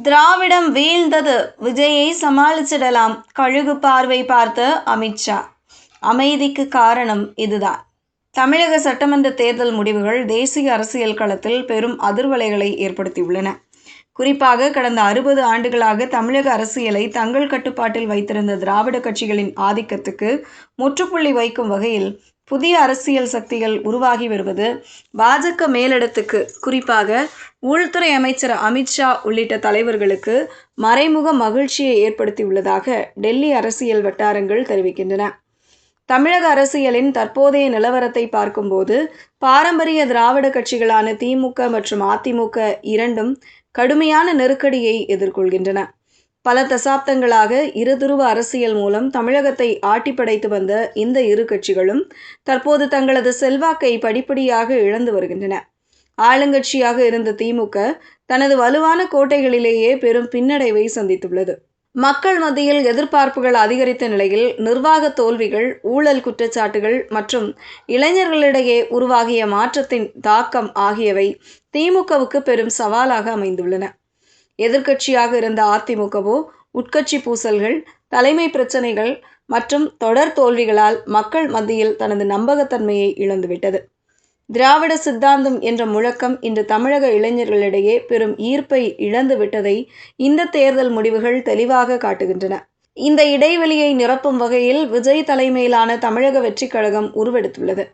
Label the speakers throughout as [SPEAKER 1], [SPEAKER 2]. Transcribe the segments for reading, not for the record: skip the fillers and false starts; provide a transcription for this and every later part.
[SPEAKER 1] திராவிடம் வீழ்ந்தது, விஜயை சமாளிச்சிடலாம். கழுகு பார்வை பார்த்த அமித்ஷா. அமைதிக்கு காரணம் இதுதான். தமிழக சட்டமன்ற தேர்தல் முடிவுகள் தேசிய அரசியல் களத்தில் பெரும் அதிர்வலைகளை ஏற்படுத்தியுள்ளன. குறிப்பாக கடந்த 60 ஆண்டுகளாக தமிழக அரசியலை தங்கள் கட்டுப்பாட்டில் வைத்திருந்த திராவிட கட்சிகளின் ஆதிக்கத்துக்கு முற்றுப்புள்ளி வைக்கும் வகையில் புதிய அரசியல் சக்திகள் உருவாகி வருவது பாஜக மேலிடத்துக்கு, குறிப்பாக உள்துறை அமைச்சர் அமித்ஷா உள்ளிட்ட தலைவர்களுக்கு மறைமுக மகிழ்ச்சியை ஏற்படுத்தியுள்ளதாக டெல்லி அரசியல் வட்டாரங்கள் தெரிவிக்கின்றன. தமிழக அரசியலின் தற்போதைய நிலவரத்தை பார்க்கும்போது பாரம்பரிய திராவிட கட்சிகளான திமுக மற்றும் அதிமுக இரண்டும் கடுமையான நெருக்கடியை எதிர்கொள்கின்றன. பல தசாப்தங்களாக இருதுருவ அரசியல் மூலம் தமிழகத்தை ஆட்டிப்படைத்து வந்த இந்த இரு கட்சிகளும் தற்போது தங்களது செல்வாக்கை படிப்படியாக இழந்து வருகின்றன. ஆளுங்கட்சியாக இருந்த திமுக தனது வலுவான கோட்டைகளிலேயே பெரும் பின்னடைவை சந்தித்துள்ளது. மக்கள் மத்தியில் எதிர்பார்ப்புகள் அதிகரித்த நிலையில் நிர்வாக தோல்விகள், ஊழல் குற்றச்சாட்டுகள் மற்றும் இளைஞர்களிடையே உருவாகிய மாற்றத்தின் தாக்கம் ஆகியவை திமுகவுக்கு பெரும் சவாலாக அமைந்துள்ளன. எதிர்க்கட்சியாக இருந்த அதிமுகவோ உட்கட்சி பூசல்கள், தலைமை பிரச்சனைகள் மற்றும் தொடர் தோல்விகளால் மக்கள் மத்தியில் தனது நம்பகத்தன்மையை இழந்துவிட்டது. திராவிட சித்தாந்தம் என்ற முழக்கம் இன்று தமிழக இளைஞர்களிடையே பெரும் ஈர்ப்பை இழந்து விட்டதை இந்த தேர்தல் முடிவுகள் தெளிவாக காட்டுகின்றன. இந்த இடைவெளியை நிரப்பும் வகையில் விஜய் தலைமையிலான தமிழக வெற்றி கழகம் உருவெடுத்துள்ளது.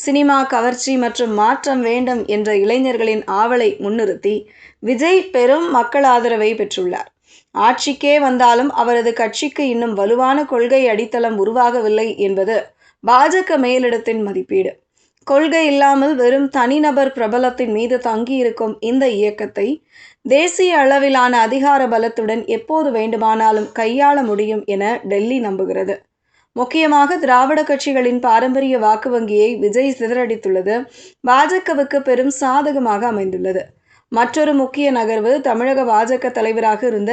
[SPEAKER 1] சினிமா, கவர்ச்சி மற்றும் மாற்றம் வேண்டும் என்ற இளைஞர்களின் ஆவலை முன்னிறுத்தி விஜய் பெரும் மக்கள் ஆதரவை பெற்றுள்ளார். ஆட்சிக்கே வந்தாலும் அவரது கட்சிக்கு இன்னும் வலுவான கொள்கை அடித்தளம் உருவாகவில்லை என்பது பாஜக மேலிடத்தின் மதிப்பீடு. கொள்கை இல்லாமல் வெறும் தனிநபர் பிரபலத்தின் மீது தங்கியிருக்கும் இந்த இயக்கத்தை தேசிய அளவிலான அதிகார பலத்துடன் எப்போது வேண்டுமானாலும் கையாள முடியும் என டெல்லி நம்புகிறது. முக்கியமாக திராவிட கட்சிகளின் பாரம்பரிய வாக்கு வங்கியை விஜய் சிதறடித்துள்ளது பாஜகவுக்கு பெரும் சாதகமாக அமைந்துள்ளது. மற்றொரு முக்கிய நகர்வு தமிழக பாஜக தலைவராக இருந்த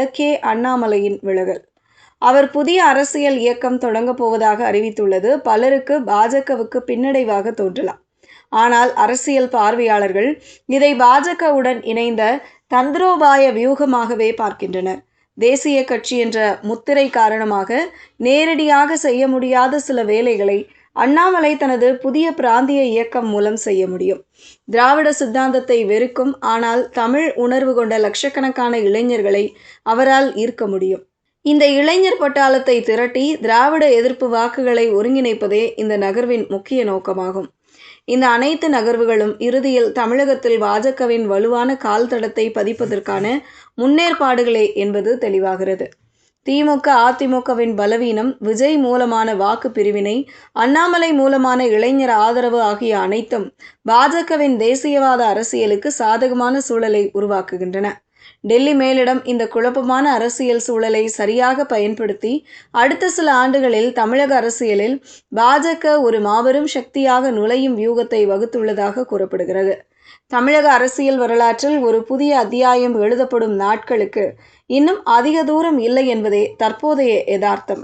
[SPEAKER 1] அண்ணாமலையின் விலகல். அவர் புதிய அரசியல் இயக்கம் தொடங்கப் போவதாக அறிவித்துள்ளது பலருக்கு பாஜகவுக்கு பின்னடைவாக தோன்றலாம். ஆனால் அரசியல் பார்வையாளர்கள் இதை பாஜகவுடன் இணைந்த தந்திரோபாய வியூகமாகவே பார்க்கின்றனர். தேசிய கட்சி என்ற முத்திரை காரணமாக நேரடியாக செய்ய முடியாத சில வேலைகளை அண்ணாமலை தனது புதிய பிராந்திய இயக்கம் மூலம் செய்ய முடியும். திராவிட சித்தாந்தத்தை வெறுக்கும் ஆனால் தமிழ் உணர்வு கொண்ட லட்சக்கணக்கான இளைஞர்களை அவரால் ஈர்க்க முடியும். இந்த இளைஞர் பட்டாளத்தை திரட்டி திராவிட எதிர்ப்பு வாக்குகளை ஒருங்கிணைப்பதே இந்த நகர்வின் முக்கிய நோக்கமாகும். இந்த அனைத்து நகர்வுகளும் இறுதியில் தமிழகத்தில் பாஜகவின் வலுவான கால் தடத்தை பதிப்பதற்கான முன்னேற்பாடுகளே என்பது தெளிவாகிறது. திமுக, அதிமுகவின் பலவீனம், விஜய் மூலமான வாக்கு பிரிவினை, அண்ணாமலை மூலமான இளைஞர் ஆதரவு ஆகிய அனைத்தும் பாஜகவின் தேசியவாத அரசியலுக்கு சாதகமான சூழலை உருவாக்குகின்றன. டெல்லி மேலிடம் இந்த குழப்பமான அரசியல் சூழலை சரியாக பயன்படுத்தி அடுத்த சில ஆண்டுகளில் தமிழக அரசியலில் பாஜக ஒரு மாபெரும் சக்தியாக நுழையும் வியூகத்தை வகுத்துள்ளதாக கூறப்படுகிறது. தமிழக அரசியல் வரலாற்றில் ஒரு புதிய அத்தியாயம் எழுதப்படும் நாட்களுக்கு இன்னும் அதிக தூரம் இல்லை என்பதே தற்போதைய யதார்த்தம்.